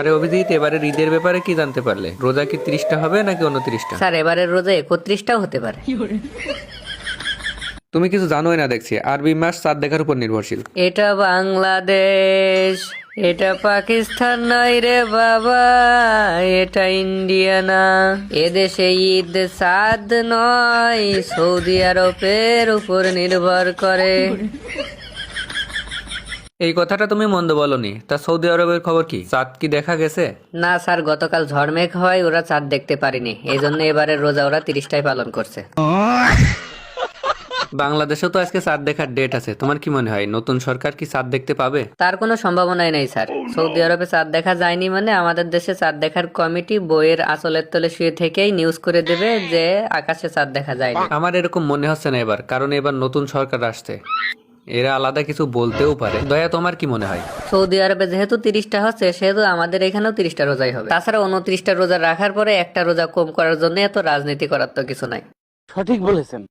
আরে অভিজিৎ, এবারের ঈদের ব্যাপারে কি জানতে পারলে? রোজা কি 30টা হবে নাকি 29টা? স্যার এবারের রোজা 31টাও হতে পারে। তুমি কিছু জানোই না দেখছি। আরবি মাস চাঁদ দেখার উপর নির্ভরশীল। এটা বাংলাদেশ, এটা পাকিস্তান নয় রে বাবা, এটা ইন্ডিয়া না। এদেশে ঈদ চাঁদ নয়, সৌদি আরবের উপর নির্ভর করে। এই কথাটা তুমি মন্দ বলনি। তা সৌদি আরবের খবর কি? চাঁদ কি দেখা গেছে? না স্যার, গতকাল ঝড়মেঘ হয়, ওরা চাঁদ দেখতে পারেনি, এই জন্য এবারের রোজা ওরা 30টাই পালন করছে। বাংলাদেশেও তো আজকে চাঁদ দেখার ডেট আছে। তোমার কি মনে হয় নতুন সরকার কি চাঁদ দেখতে পাবে? তার কোনো সম্ভাবনাই নেই স্যার। সৌদি আরবে চাঁদ দেখা যায়নি মানে আমাদের দেশে চাঁদ দেখার কমিটি বইয়ের আঁচলের তলে শুয়ে থেকেই নিউজ করে দেবে যে আকাশে চাঁদ দেখা যায়নি। আমার এরকম মনে হচ্ছে না এবার, কারণ এবার নতুন সরকার আসছে, এরা আলাদা কিছু বলতেও পারে। দয়া, তোমার কি মনে হয়? সৌদি আরবে যেহেতু 30টা হচ্ছে, সেহেতু আমাদের এখানেও 30টা রোজাই হবে। তাছাড়া 29টা রোজা রাখার পরে একটা রোজা কম করার জন্য এত রাজনীতি করার তো কিছু নাই। সঠিক বলেছেন।